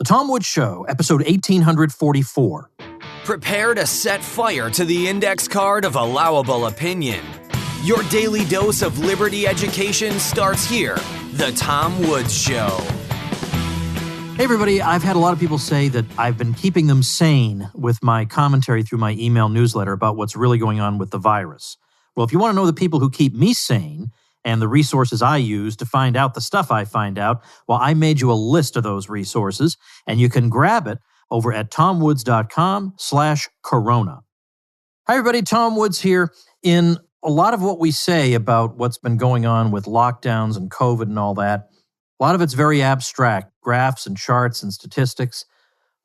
The Tom Woods Show, episode 1844. Prepare to set fire to the index card of allowable opinion. Your daily dose of liberty education starts here. The Tom Woods Show. Hey everybody, I've had a lot of people say that I've been keeping them sane with my commentary through my email newsletter about what's really going on with the virus. Well, if you want to know the people who keep me sane and the resources I use to find out the stuff I find out, well, I made you a list of those resources, and you can grab it over at tomwoods.com/corona. Hi everybody, Tom Woods here. In a lot of what we say about what's been going on with lockdowns and COVID and all that, a lot of it's very abstract, graphs and charts and statistics,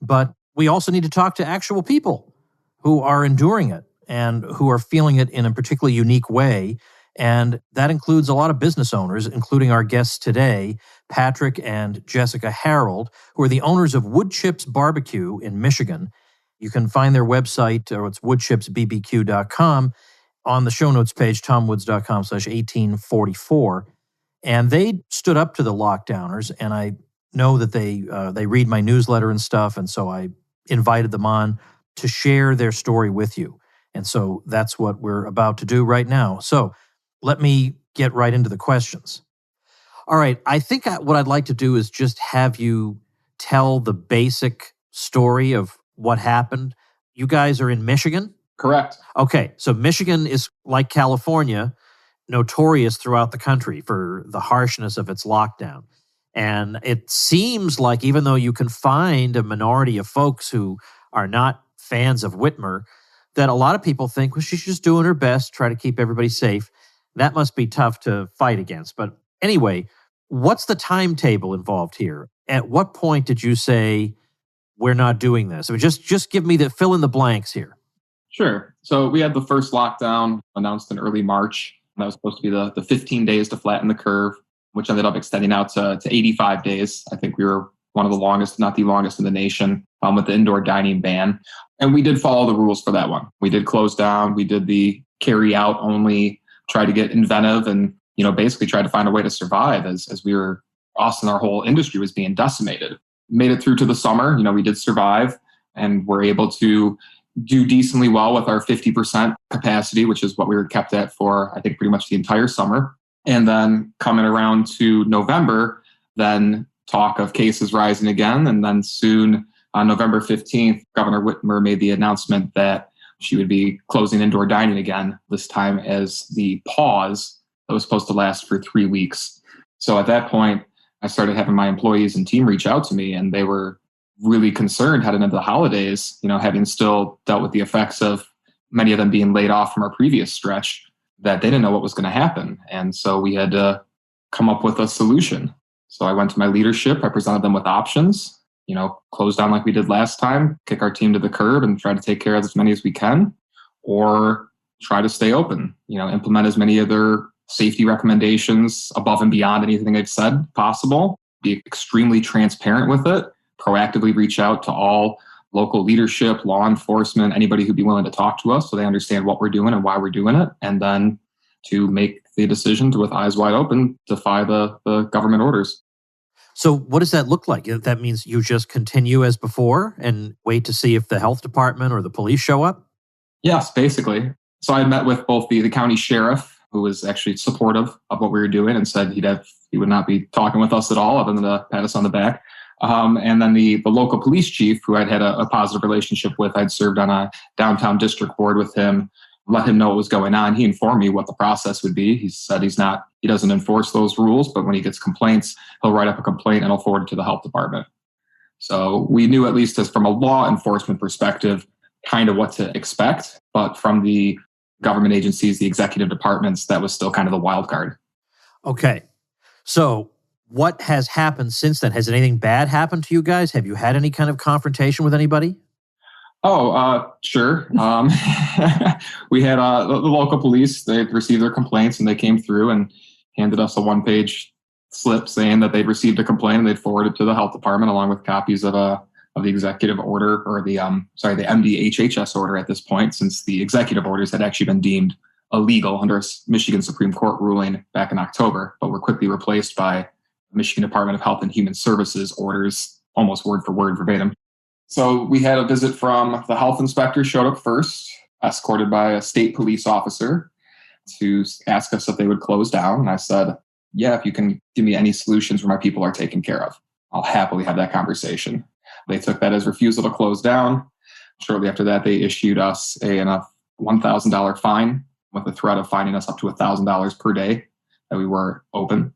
but we also need to talk to actual people who are enduring it and who are feeling it in a particularly unique way. And that includes a lot of business owners, including our guests today, Patrick and Jessica Harold, who are the owners of Woodchips BBQ in Michigan. You can find their website, or it's woodchipsbbq.com, on the show notes page, tomwoods.com/1844. And they stood up to the lockdowners, and I know that they read my newsletter and stuff, and so I invited them on to share their story with you. And so that's what we're about to do right now. So let me get right into the questions. All right, I think what I'd like to do is just have you tell the basic story of what happened. You guys are in Michigan? Correct. Okay, so Michigan is, like California, notorious throughout the country for the harshness of its lockdown. And it seems like even though you can find a minority of folks who are not fans of Whitmer, that a lot of people think, well, she's just doing her best, try to keep everybody safe. That must be tough to fight against. But anyway, what's the timetable involved here? At what point did you say, we're not doing this? I mean, just give me fill in the blanks here. Sure. So we had the first lockdown announced in early March. That was supposed to be the 15 days to flatten the curve, which ended up extending out to 85 days. I think we were one of the longest, not the longest in the nation, with the indoor dining ban. And we did follow the rules for that one. We did close down. We did the carry out only, try to get inventive and, basically try to find a way to survive as we were, us and our whole industry was being decimated. Made it through to the summer. We did survive and were able to do decently well with our 50% capacity, which is what we were kept at for, I think, pretty much the entire summer. And then coming around to November, then talk of cases rising again. And then soon on November 15th, Governor Whitmer made the announcement that she would be closing indoor dining again, this time as the pause that was supposed to last for 3 weeks. So at that point, I started having my employees and team reach out to me, and they were really concerned heading into the holidays, having still dealt with the effects of many of them being laid off from our previous stretch, that they didn't know what was going to happen. And so we had to come up with a solution. So I went to my leadership, I presented them with options, close down like we did last time, kick our team to the curb and try to take care of as many as we can, or try to stay open, implement as many of their safety recommendations above and beyond anything they've said possible, be extremely transparent with it, proactively reach out to all local leadership, law enforcement, anybody who'd be willing to talk to us so they understand what we're doing and why we're doing it, and then to make the decision to, with eyes wide open, defy the government orders. So what does that look like? That means you just continue as before and wait to see if the health department or the police show up? Yes, basically. So I met with both the county sheriff, who was actually supportive of what we were doing and said he would not be talking with us at all other than to pat us on the back. And then the local police chief, who I'd had a positive relationship with, I'd served on a downtown district board with him, let him know what was going on. He informed me what the process would be. He said he doesn't enforce those rules, but when he gets complaints, he'll write up a complaint and he'll forward it to the health department. So we knew, at least as from a law enforcement perspective, kind of what to expect. But from the government agencies, the executive departments, that was still kind of the wild card. Okay. So what has happened since then? Has anything bad happened to you guys? Have you had any kind of confrontation with anybody? Oh, sure. We had the local police. They received their complaints and they came through and handed us a one-page slip saying that they'd received a complaint and they'd forward it to the health department along with copies of the executive order, or the MDHHS order at this point, since the executive orders had actually been deemed illegal under a Michigan Supreme Court ruling back in October, but were quickly replaced by Michigan Department of Health and Human Services orders almost word for word verbatim. So we had a visit from the health inspector, showed up first, escorted by a state police officer to ask us if they would close down. And I said, yeah, if you can give me any solutions where my people are taken care of, I'll happily have that conversation. They took that as refusal to close down. Shortly after that, they issued us a $1,000 fine with the threat of fining us up to $1,000 per day that we were open.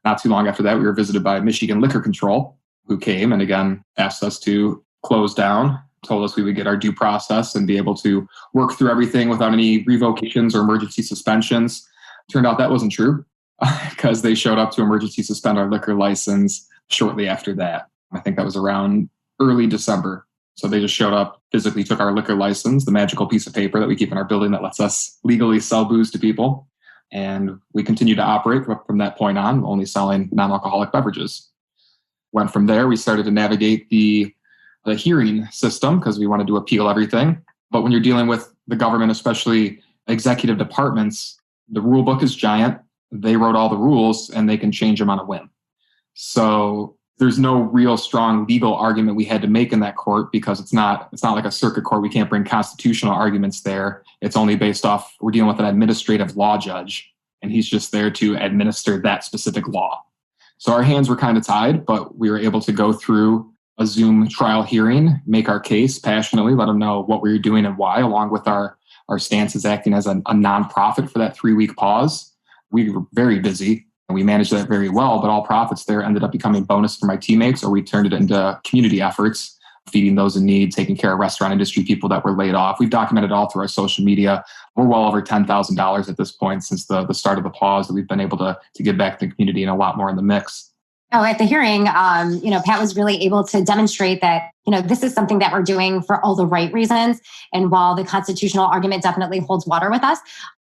Not too long after that, we were visited by Michigan Liquor Control, who came and again asked us to close down, told us we would get our due process and be able to work through everything without any revocations or emergency suspensions. Turned out that wasn't true because they showed up to emergency suspend our liquor license shortly after that. I think that was around early December. So they just showed up, physically took our liquor license, the magical piece of paper that we keep in our building that lets us legally sell booze to people. And we continued to operate from that point on, only selling non-alcoholic beverages. Went from there, we started to navigate the hearing system because we wanted to appeal everything. But when you're dealing with the government, especially executive departments, the rule book is giant. They wrote all the rules and they can change them on a whim. So there's no real strong legal argument we had to make in that court because it's not like a circuit court. We can't bring constitutional arguments there. It's only based off, we're dealing with an administrative law judge, and he's just there to administer that specific law. So our hands were kind of tied, but we were able to go through a Zoom trial hearing, make our case passionately, let them know what we were doing and why, along with our stance as acting as a nonprofit for that 3-week pause. We were very busy. And we managed that very well, but all profits there ended up becoming bonus for my teammates, or we turned it into community efforts, feeding those in need, taking care of restaurant industry people that were laid off. We've documented all through our social media. We're well over $10,000 at this point since the start of the pause that we've been able to give back to the community and a lot more in the mix. Oh, at the hearing, Pat was really able to demonstrate that, this is something that we're doing for all the right reasons. And while the constitutional argument definitely holds water with us,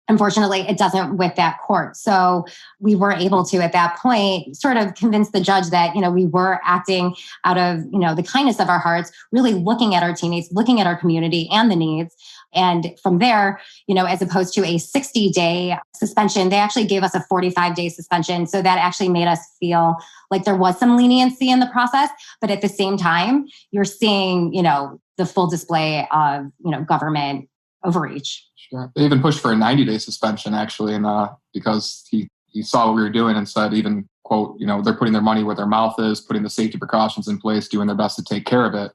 unfortunately, it doesn't with that court. So we were able to, at that point, sort of convince the judge that, we were acting out of, the kindness of our hearts, really looking at our teammates, looking at our community and the needs. And from there, as opposed to a 60-day suspension, they actually gave us a 45-day suspension. So that actually made us feel like there was some leniency in the process. But at the same time, you're seeing, the full display of, government overreach. Sure. They even pushed for a 90-day suspension, actually, and because he saw what we were doing and said, even, quote, they're putting their money where their mouth is, putting the safety precautions in place, doing their best to take care of it.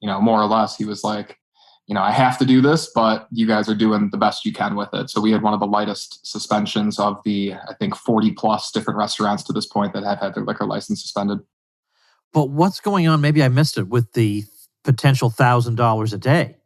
More or less, he was like, I have to do this, but you guys are doing the best you can with it. So we had one of the lightest suspensions of the, I think, 40 plus different restaurants to this point that have had their liquor license suspended. But what's going on? Maybe I missed it with the potential $1,000 a day.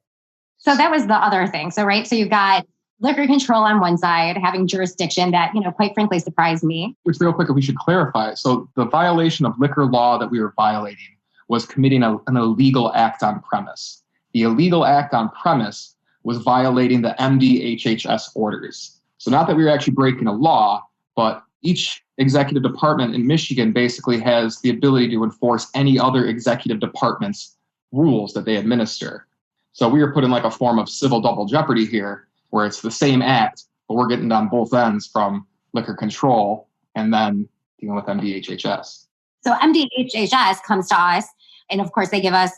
So that was the other thing. So you've got liquor control on one side, having jurisdiction that, quite frankly, surprised me. Which, real quick, if we should clarify. So the violation of liquor law that we were violating was committing an illegal act on premise. The illegal act on premise was violating the MDHHS orders. So not that we were actually breaking a law, but each executive department in Michigan basically has the ability to enforce any other executive department's rules that they administer. So we were put in like a form of civil double jeopardy here, where it's the same act, but we're getting on both ends from liquor control and then dealing with MDHHS. So MDHHS comes to us, and of course they give us,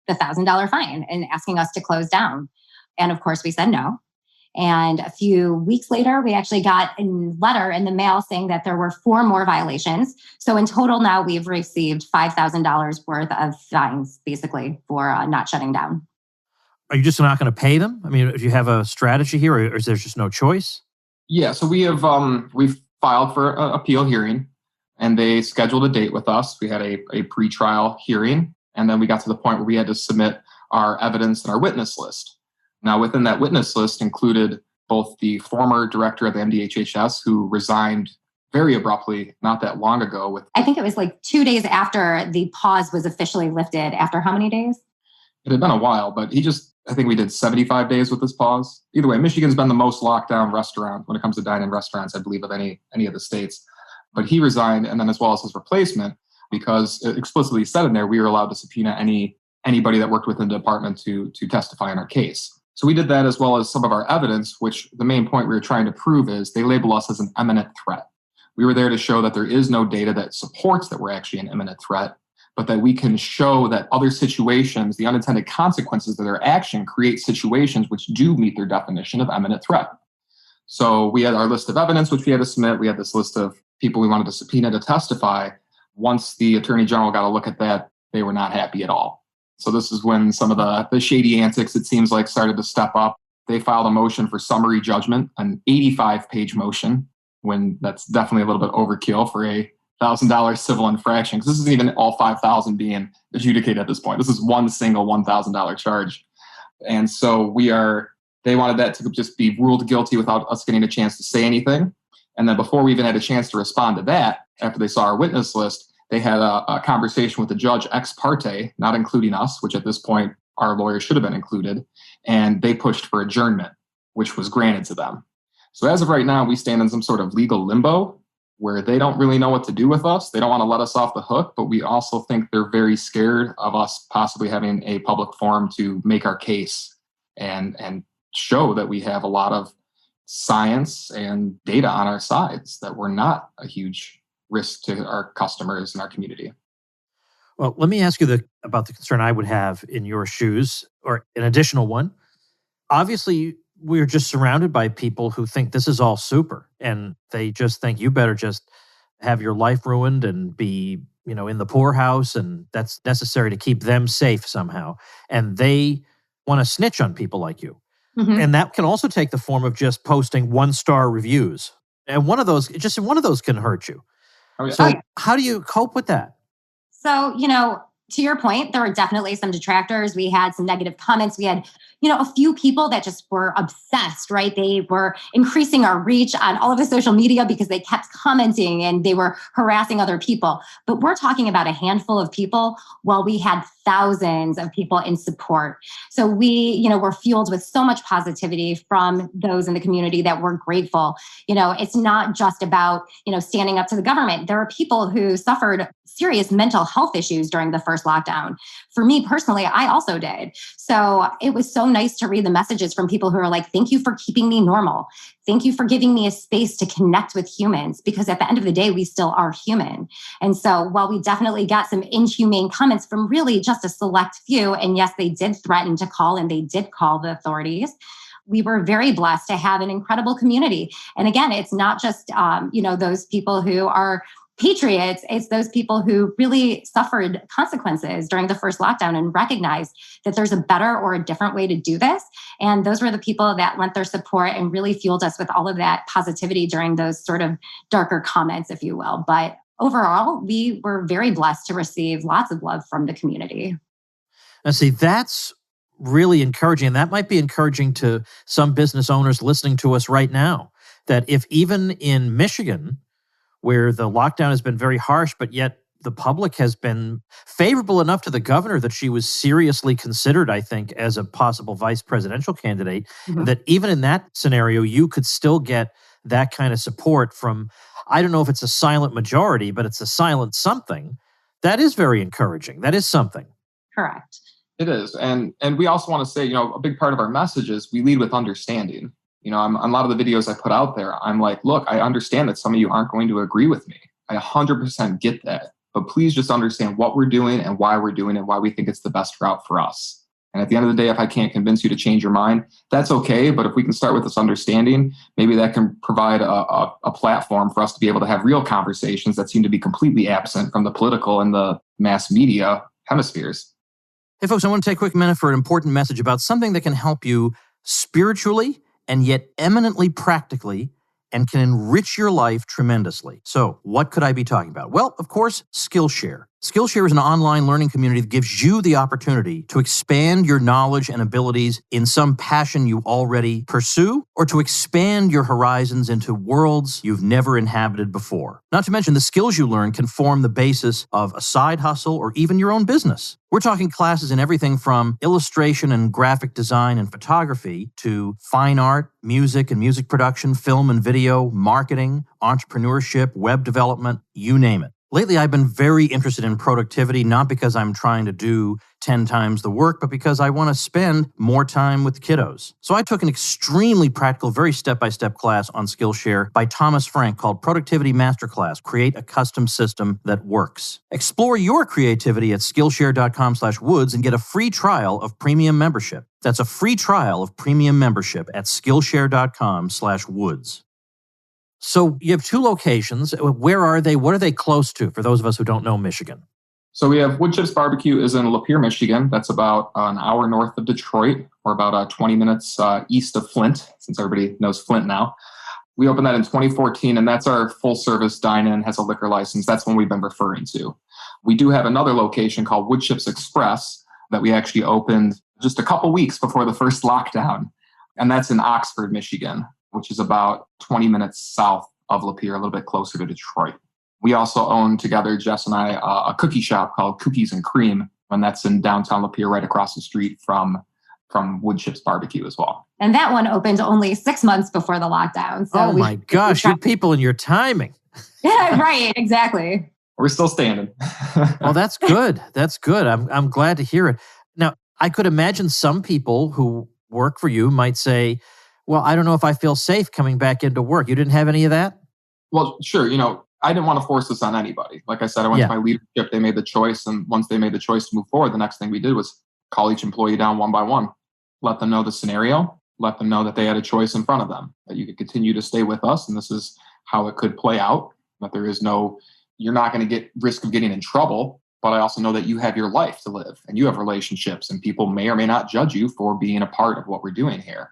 the $1,000 fine and asking us to close down. And of course we said no. And a few weeks later, we actually got a letter in the mail saying that there were 4 more violations. So in total now we've received $5,000 worth of fines, basically, for not shutting down. Are you just not going to pay them? I mean, do you have a strategy here, or is there just no choice? Yeah, so we have we've filed for an appeal hearing, and they scheduled a date with us. We had a pre-trial hearing, and then we got to the point where we had to submit our evidence and our witness list. Now, within that witness list included both the former director of the MDHHS, who resigned very abruptly not that long ago. I think it was like 2 days after the pause was officially lifted. After how many days? It had been a while, but I think we did 75 days with this pause. Either way, Michigan's been the most locked down restaurant when it comes to dine-in restaurants, I believe, of any of the states. But he resigned, and then as well as his replacement, because it explicitly said in there, we were allowed to subpoena anybody that worked within the department to testify in our case. So we did that, as well as some of our evidence, which the main point we were trying to prove is they label us as an imminent threat. We were there to show that there is no data that supports that we're actually an imminent threat, but that we can show that other situations, the unintended consequences of their action create situations which do meet their definition of imminent threat. So we had our list of evidence, which we had to submit. We had this list of people we wanted to subpoena to testify. Once the Attorney General got a look at that, they were not happy at all. So this is when some of the shady antics, it seems like, started to step up. They filed a motion for summary judgment, an 85-page motion, when that's definitely a little bit overkill for a $1,000 civil infraction, because this isn't even all 5,000 being adjudicated at this point. This is one single $1,000 charge. And so they wanted that to just be ruled guilty without us getting a chance to say anything. And then before we even had a chance to respond to that, after they saw our witness list, they had a conversation with the judge ex parte, not including us, which at this point our lawyers should have been included. And they pushed for adjournment, which was granted to them. So as of right now, we stand in some sort of legal limbo where they don't really know what to do with us. They don't want to let us off the hook, but we also think they're very scared of us possibly having a public forum to make our case and show that we have a lot of science and data on our sides, that we're not a huge risk to our customers and our community. Well, let me ask you about the concern I would have in your shoes, or an additional one. Obviously, we're just surrounded by people who think this is all super, and they just think you better just have your life ruined and be, in the poorhouse, and that's necessary to keep them safe somehow. And they want to snitch on people like you. Mm-hmm. And that can also take the form of just posting 1-star reviews. And one of those can hurt you. Oh, yeah. So how do you cope with that? So, to your point, there were definitely some detractors. We had some negative comments. We had, a few people that just were obsessed, right? They were increasing our reach on all of the social media because they kept commenting and they were harassing other people. But we're talking about a handful of people while we had thousands of people in support. So we, were fueled with so much positivity from those in the community that we're grateful. It's not just about, standing up to the government. There are people who suffered serious mental health issues during the first lockdown. For me personally, I also did. So it was so nice to read the messages from people who are like, thank you for keeping me normal. Thank you for giving me a space to connect with humans, because at the end of the day, we still are human. And so while we definitely got some inhumane comments from really just a select few, and yes, they did threaten to call and they did call the authorities, we were very blessed to have an incredible community. And again, it's not just, those people who are patriots, it's those people who really suffered consequences during the first lockdown and recognized that there's a better or a different way to do this. And those were the people that lent their support and really fueled us with all of that positivity during those sort of darker comments, if you will. But overall, we were very blessed to receive lots of love from the community. Now, see, that's really encouraging. And that might be encouraging to some business owners listening to us right now, that if even in Michigan, where the lockdown has been very harsh, but yet the public has been favorable enough to the governor that she was seriously considered, I think, as a possible vice presidential candidate, that even in that scenario, you could still get that kind of support from, I don't know if it's a silent majority, but it's a silent something. That is very encouraging. That is something. Correct. It is. And we also want to say, a big part of our message is we lead with understanding. On a lot of the videos I put out there, I'm like, look, I understand that some of you aren't going to agree with me. I 100% get that. But please just understand what we're doing and why we're doing it and why we think it's the best route for us. And at the end of the day, if I can't convince you to change your mind, that's okay. But if we can start with this understanding, maybe that can provide a platform for us to be able to have real conversations that seem to be completely absent from the political and the mass media hemispheres. Hey, folks, I want to take a quick minute for an important message about something that can help you spiritually and yet eminently practically, and can enrich your life tremendously. So, what could I be talking about? Well, of course, Skillshare. Skillshare is an online learning community that gives you the opportunity to expand your knowledge and abilities in some passion you already pursue, or to expand your horizons into worlds you've never inhabited before. Not to mention, the skills you learn can form the basis of a side hustle or even your own business. We're talking classes in everything from illustration and graphic design and photography to fine art, music and music production, film and video, marketing, entrepreneurship, web development, you name it. Lately, I've been very interested in productivity, not because I'm trying to do 10 times the work, but because I want to spend more time with the kiddos. So I took an extremely practical, very step-by-step class on Skillshare by Thomas Frank called Productivity Masterclass, Create a Custom System That Works. Explore your creativity at Skillshare.com/woods and get a free trial of premium membership. That's a free trial of premium membership at Skillshare.com/woods. So you have 2 locations. Where are they? What are they close to for those of us who don't know Michigan? So we have Woodchips BBQ is in Lapeer, Michigan. That's about an hour north of Detroit, or about 20 minutes east of Flint, since everybody knows Flint now. We opened that in 2014, and that's our full-service dine-in, has a liquor license. That's one we've been referring to. We do have another location called Woodchips Express that we actually opened just a couple weeks before the first lockdown, and that's in Oxford, Michigan, which is about 20 minutes south of Lapeer, a little bit closer to Detroit. We also own together, Jess and I, a cookie shop called Cookies and Cream, and that's in downtown Lapeer, right across the street from Woodchips BBQ as well. And that one opened only 6 months before the lockdown. So oh my gosh, you people and your timing. Yeah, right, exactly. We're still standing. Well, that's good. That's good. I'm glad to hear it. Now, I could imagine some people who work for you might say, well, I don't know if I feel safe coming back into work. You didn't have any of that? Well, sure. I didn't want to force this on anybody. Like I said, I went to my leadership. They made the choice. And once they made the choice to move forward, the next thing we did was call each employee down one by one, let them know the scenario, let them know that they had a choice in front of them, that you could continue to stay with us. And this is how it could play out, that you're not going to risk of getting in trouble. But I also know that you have your life to live and you have relationships, and people may or may not judge you for being a part of what we're doing here.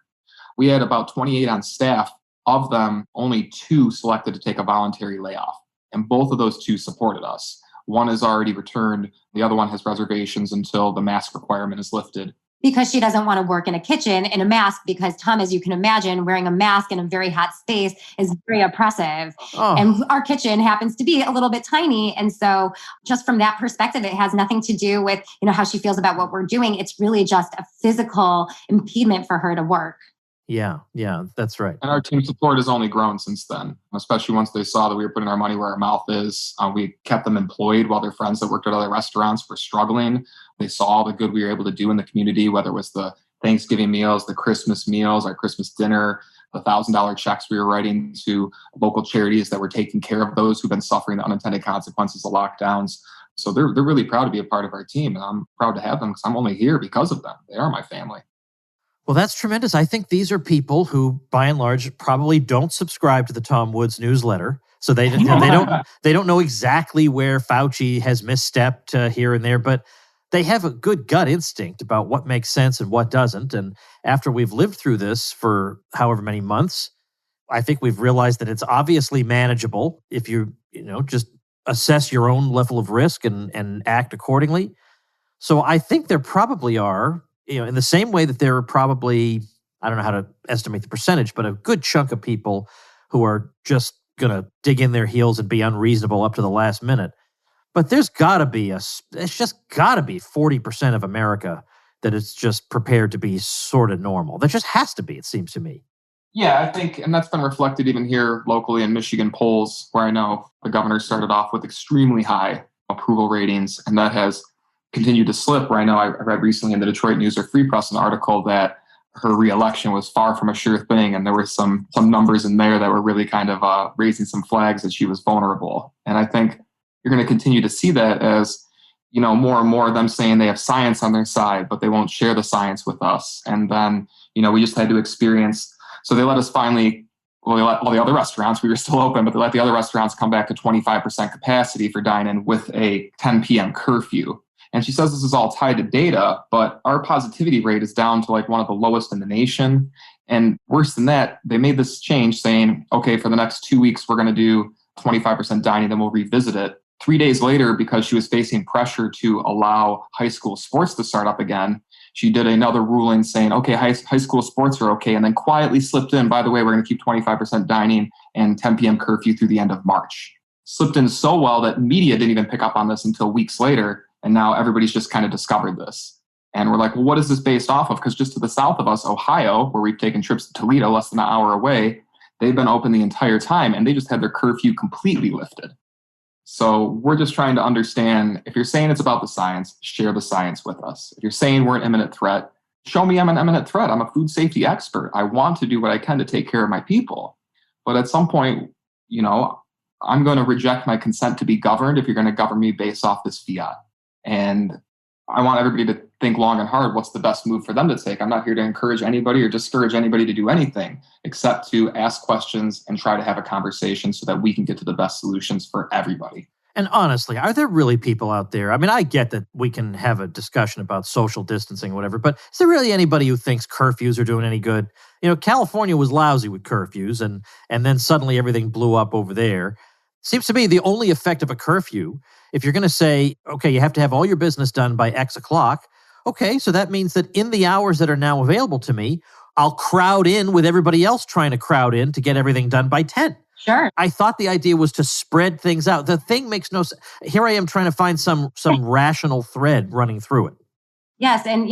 We had about 28 on staff. Of them, only 2 selected to take a voluntary layoff. And both of those 2 supported us. One has already returned. The other one has reservations until the mask requirement is lifted. Because she doesn't want to work in a kitchen in a mask, because Tom, as you can imagine, wearing a mask in a very hot space is very oppressive. Oh. And our kitchen happens to be a little bit tiny. And so just from that perspective, it has nothing to do with, how she feels about what we're doing. It's really just a physical impediment for her to work. Yeah, that's right. And our team support has only grown since then, especially once they saw that we were putting our money where our mouth is. We kept them employed while their friends that worked at other restaurants were struggling. They saw all the good we were able to do in the community, whether it was the Thanksgiving meals, the Christmas meals, our Christmas dinner, the $1,000 checks we were writing to local charities that were taking care of those who've been suffering the unintended consequences of lockdowns. So they're really proud to be a part of our team. And I'm proud to have them because I'm only here because of them. They are my family. Well, that's tremendous. I think these are people who, by and large, probably don't subscribe to the Tom Woods newsletter. So they don't know exactly where Fauci has misstepped here and there, but they have a good gut instinct about what makes sense and what doesn't. And after we've lived through this for however many months, I think we've realized that it's obviously manageable if you just assess your own level of risk and act accordingly. So I think there probably are, in the same way that there are probably, I don't know how to estimate the percentage, but a good chunk of people who are just going to dig in their heels and be unreasonable up to the last minute. But there's got to be it's just got to be 40% of America that is just prepared to be sort of normal. That just has to be, it seems to me. Yeah, I think, and that's been reflected even here locally in Michigan polls, where I know the governor started off with extremely high approval ratings, and that has continued to slip. Where I know I read recently in the Detroit News or Free Press an article that her reelection was far from a sure thing, and there were some numbers in there that were really kind of raising some flags that she was vulnerable. And I think you're going to continue to see that as more and more of them saying they have science on their side, but they won't share the science with us. And then we just had to experience. So they let us finally. Well, they let all the other restaurants, we were still open, but they let the other restaurants come back to 25% capacity for dine-in with a 10 p.m. curfew. And she says this is all tied to data, but our positivity rate is down to one of the lowest in the nation. And worse than that, they made this change saying, okay, for the next 2 weeks, we're going to do 25% dining, then we'll revisit it. 3 days later, because she was facing pressure to allow high school sports to start up again, she did another ruling saying, okay, high school sports are okay, and then quietly slipped in, by the way, we're going to keep 25% dining and 10 p.m. curfew through the end of March. Slipped in so well that media didn't even pick up on this until weeks later. And now everybody's just kind of discovered this. And we're like, well, what is this based off of? Because just to the south of us, Ohio, where we've taken trips to Toledo, less than an hour away, they've been open the entire time and they just had their curfew completely lifted. So we're just trying to understand, if you're saying it's about the science, share the science with us. If you're saying we're an imminent threat, show me I'm an imminent threat. I'm a food safety expert. I want to do what I can to take care of my people. But at some point, I'm going to reject my consent to be governed if you're going to govern me based off this fiat. And I want everybody to think long and hard what's the best move for them to take. I'm not here to encourage anybody or discourage anybody to do anything except to ask questions and try to have a conversation so that we can get to the best solutions for everybody. And honestly, are there really people out there? I mean, I get that we can have a discussion about social distancing, whatever, but is there really anybody who thinks curfews are doing any good? California was lousy with curfews, and then suddenly everything blew up over there. Seems to me the only effect of a curfew, if you're going to say, okay, you have to have all your business done by X o'clock, okay, so that means that in the hours that are now available to me, I'll crowd in with everybody else trying to crowd in to get everything done by 10. Sure. I thought the idea was to spread things out. The thing makes no sense. Here I am trying to find some rational thread running through it. Yes. And,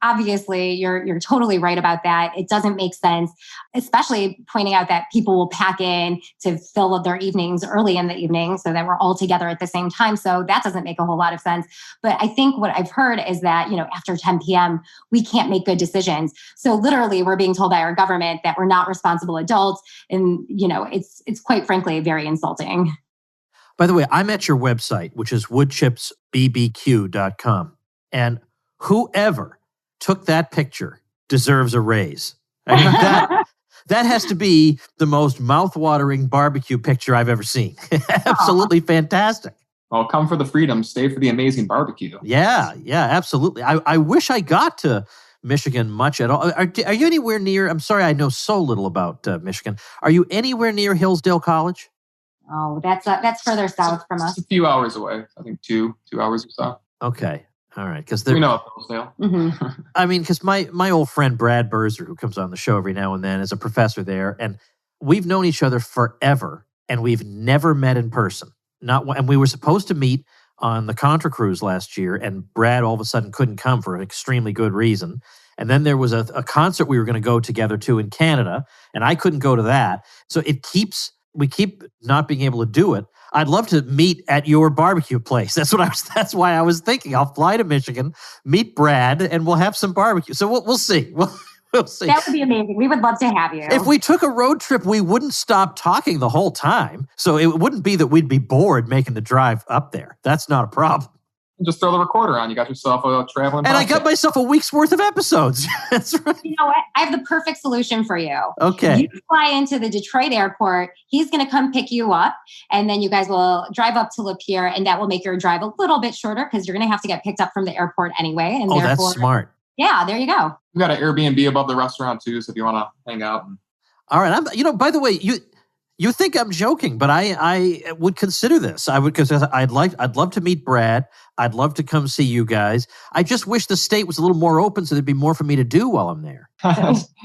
obviously you're totally right about that. It doesn't make sense, especially pointing out that people will pack in to fill their evenings early in the evening so that we're all together at the same time. So that doesn't make a whole lot of sense. But I think what I've heard is that, after 10 p.m., we can't make good decisions. So literally we're being told by our government that we're not responsible adults. And, it's quite frankly, very insulting. By the way, I'm at your website, which is woodchipsbbq.com. And whoever took that picture deserves a raise. I mean, that has to be the most mouth-watering barbecue picture I've ever seen. Absolutely fantastic. Well, come for the freedom, stay for the amazing barbecue. Yeah, absolutely. I wish I got to Michigan much at all. Are you anywhere near, I'm sorry, I know so little about Michigan. Are you anywhere near Hillsdale College? Oh, that's further south from us. It's a few hours away. I think two hours or so. Okay. All right, because we know Hillsdale. Mm-hmm. I mean, because my old friend Brad Burzer, who comes on the show every now and then, is a professor there, and we've known each other forever, and we've never met in person. And we were supposed to meet on the Contra Cruise last year, and Brad all of a sudden couldn't come for an extremely good reason. And then there was a concert we were going to go together to in Canada, and I couldn't go to that. So we keep not being able to do it. I'd love to meet at your barbecue place. That's why I was thinking. I'll fly to Michigan, meet Brad, and we'll have some barbecue. So we'll see. We'll see. That would be amazing. We would love to have you. If we took a road trip, we wouldn't stop talking the whole time. So it wouldn't be that we'd be bored making the drive up there. That's not a problem. Just throw the recorder on. You got yourself a traveling. And I got myself a week's worth of episodes. That's right. You know what? I have the perfect solution for you. Okay. You fly into the Detroit airport. He's going to come pick you up. And then you guys will drive up to Lapeer. And that will make your drive a little bit shorter because you're going to have to get picked up from the airport anyway. And that's smart. Yeah, there you go. We got an Airbnb above the restaurant too. So if you want to hang out. All right. By the way, you think I'm joking, but I would consider this. I would, because I'd love to meet Brad. I'd love to come see you guys. I just wish the state was a little more open so there'd be more for me to do while I'm there.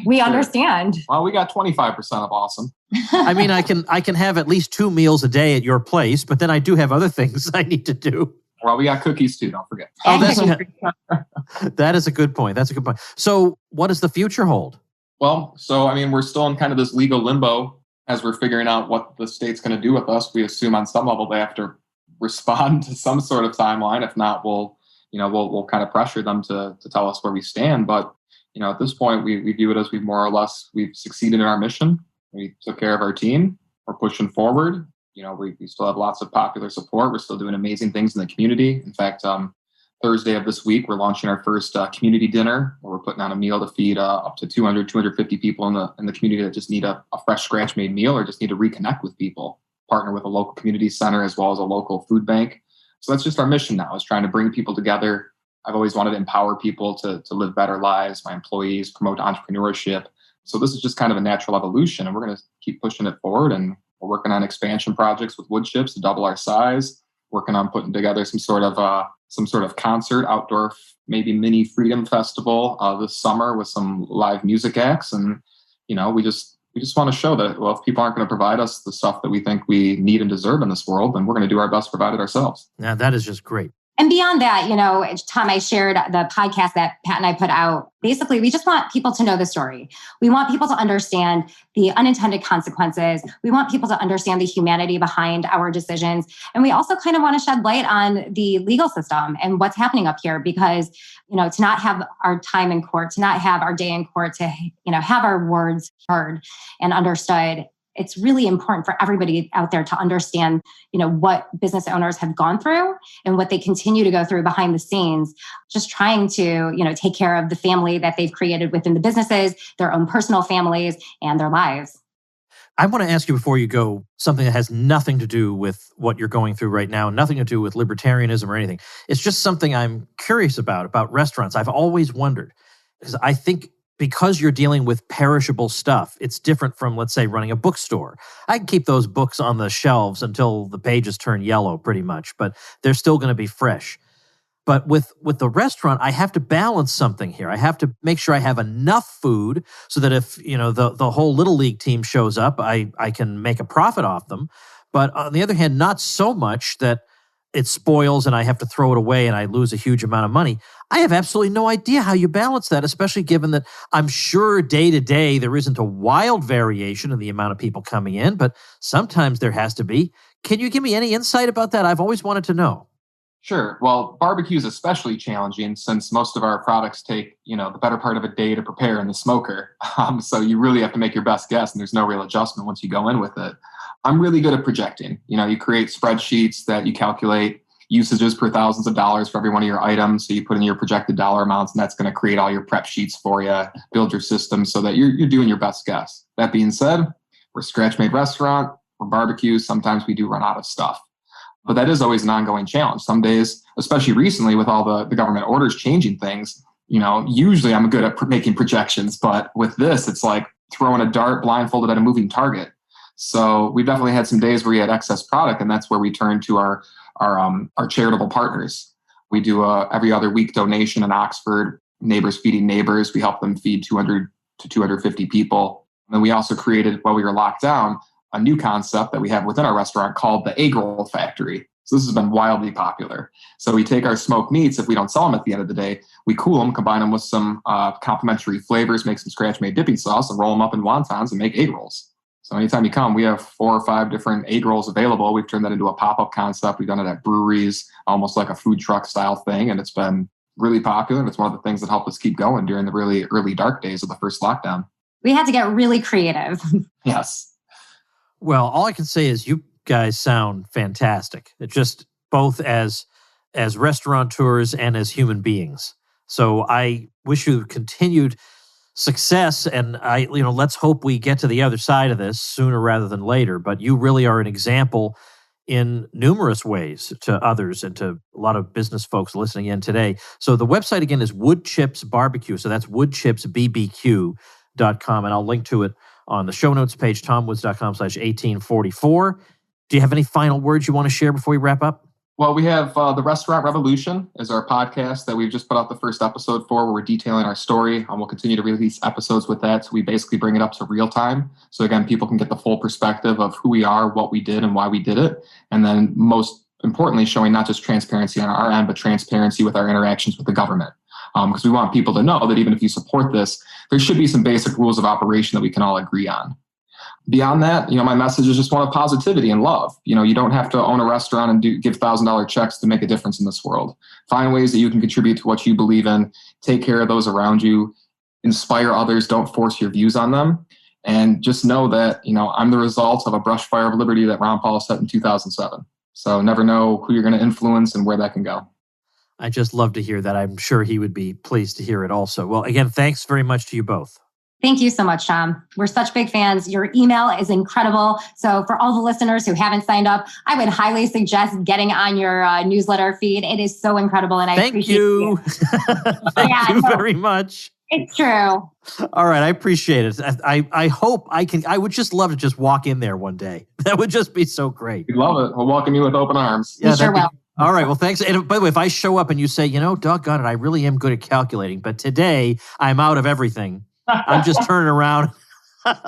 We understand. Well, we got 25% of awesome. I mean, I can have at least 2 meals a day at your place, but then I do have other things I need to do. Well, we got cookies too. Don't forget. Oh, that is a good point. That's a good point. So what does the future hold? Well, we're still in kind of this legal limbo as we're figuring out what the state's going to do with us. We assume on some level they have to respond to some sort of timeline. If not, we'll kind of pressure them to tell us where we stand. But, at this point, we view it as we've succeeded in our mission. We took care of our team. We're pushing forward. We still have lots of popular support. We're still doing amazing things in the community. In fact, Thursday of this week, we're launching our first community dinner where we're putting on a meal to feed up to 250 people in the community that just need a fresh scratch-made meal or just need to reconnect with people, partner with a local community center as well as a local food bank. So that's just our mission now, is trying to bring people together. I've always wanted to empower people to live better lives, my employees, promote entrepreneurship. So this is just kind of a natural evolution, and we're going to keep pushing it forward. And we're working on expansion projects with Woodchips to double our size, working on putting together some sort of concert, outdoor, maybe mini freedom festival this summer with some live music acts. And, we just want to show that, well, if people aren't going to provide us the stuff that we think we need and deserve in this world, then we're going to do our best to provide it ourselves. Now, that is just great. And beyond that, Tom, I shared the podcast that Pat and I put out. Basically, we just want people to know the story. We want people to understand the unintended consequences. We want people to understand the humanity behind our decisions. And we also kind of want to shed light on the legal system and what's happening up here because, to not have our time in court, to not have our day in court, to, have our words heard and understood. It's really important for everybody out there to understand, what business owners have gone through and what they continue to go through behind the scenes, just trying to, take care of the family that they've created within the businesses, their own personal families, and their lives. I want to ask you before you go something that has nothing to do with what you're going through right now, nothing to do with libertarianism or anything. It's just something I'm curious about restaurants. I've always wondered, because I think because you're dealing with perishable stuff, it's different from, let's say, running a bookstore. I can keep those books on the shelves until the pages turn yellow pretty much, but they're still going to be fresh. But with the restaurant, I have to balance something here. I have to make sure I have enough food so that if, the whole Little League team shows up, I can make a profit off them. But on the other hand, not so much that it spoils and I have to throw it away and I lose a huge amount of money. I have absolutely no idea how you balance that, especially given that I'm sure day to day there isn't a wild variation in the amount of people coming in, but sometimes there has to be. Can you give me any insight about that? I've always wanted to know. Sure. Well, barbecue is especially challenging since most of our products take, the better part of a day to prepare in the smoker. So you really have to make your best guess, and there's no real adjustment once you go in with it. I'm really good at projecting. You create spreadsheets that you calculate usages per thousands of dollars for every one of your items. So you put in your projected dollar amounts, and that's going to create all your prep sheets for you, build your system so that you're doing your best guess. That being said, we're a scratch-made restaurant, we're barbecue. Sometimes we do run out of stuff. But that is always an ongoing challenge. Some days, especially recently with all the government orders changing things, usually I'm good at making projections. But with this, it's like throwing a dart blindfolded at a moving target. So we've definitely had some days where we had excess product, and that's where we turn to our charitable partners. We do a every other week donation in Oxford, Neighbors Feeding Neighbors. We help them feed 200 to 250 people. And then we also created, while we were locked down, a new concept that we have within our restaurant called the Egg Roll Factory. So this has been wildly popular. So we take our smoked meats, if we don't sell them at the end of the day, we cool them, combine them with some complementary flavors, make some scratch-made dipping sauce, and roll them up in wontons and make egg rolls. So anytime you come, we have 4 or 5 different egg rolls available. We've turned that into a pop-up concept. We've done it at breweries, almost like a food truck style thing. And it's been really popular. And it's one of the things that helped us keep going during the really early dark days of the first lockdown. We had to get really creative. Yes. Well, all I can say is you guys sound fantastic. It just both as restaurateurs and as human beings. So I wish you continued success, and let's hope we get to the other side of this sooner rather than later. But you really are an example in numerous ways to others and to a lot of business folks listening in today. So the website again is Woodchips BBQ. So that's woodchipsbbq.com, and I'll link to it on the show notes page, tomwoods.com/1844. Do you have any final words you want to share before we wrap up? Well, we have The Restaurant Revolution is our podcast that we've just put out the first episode for, where we're detailing our story. We'll continue to release episodes with that. So we basically bring it up to real time. So again, people can get the full perspective of who we are, what we did, and why we did it. And then most importantly, showing not just transparency on our end, but transparency with our interactions with the government. Because we want people to know that even if you support this, there should be some basic rules of operation that we can all agree on. Beyond that, my message is just one of positivity and love. You don't have to own a restaurant and give $1,000 checks to make a difference in this world. Find ways that you can contribute to what you believe in. Take care of those around you. Inspire others. Don't force your views on them. And just know that, I'm the result of a brush fire of liberty that Ron Paul set in 2007. So never know who you're going to influence and where that can go. I just love to hear that. I'm sure he would be pleased to hear it also. Well, again, thanks very much to you both. Thank you so much, Tom. We're such big fans. Your email is incredible. So for all the listeners who haven't signed up, I would highly suggest getting on your newsletter feed. It is so incredible. And I appreciate you. Thank you very much. It's true. All right. I appreciate it. I hope I would just love to just walk in there one day. That would just be so great. We'd love it. We'll welcome you with open arms. Yeah, sure will. All right. Well, thanks. And by the way, if I show up and you say, doggone it, I really am good at calculating, but today I'm out of everything. I'm just turning around.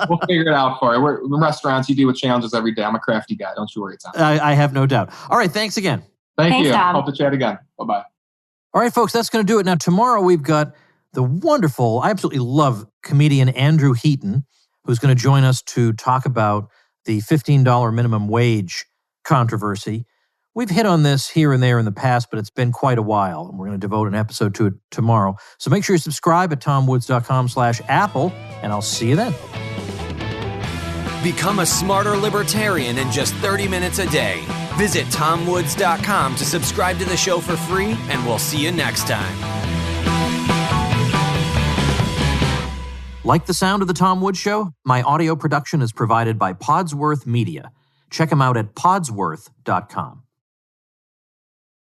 We'll figure it out for you. We're in restaurants. You deal with challenges every day. I'm a crafty guy. Don't you worry, Tom. I have no doubt. All right. Thanks again. Thanks, you. Tom. Hope to chat again. Bye-bye. All right, folks, that's going to do it. Now, tomorrow we've got the wonderful, I absolutely love comedian Andrew Heaton, who's going to join us to talk about the $15 minimum wage controversy. We've hit on this here and there in the past, but it's been quite a while, and we're going to devote an episode to it tomorrow. So make sure you subscribe at tomwoods.com/Apple, and I'll see you then. Become a smarter libertarian in just 30 minutes a day. Visit tomwoods.com to subscribe to the show for free, and we'll see you next time. Like the sound of The Tom Woods Show? My audio production is provided by Podsworth Media. Check them out at podsworth.com.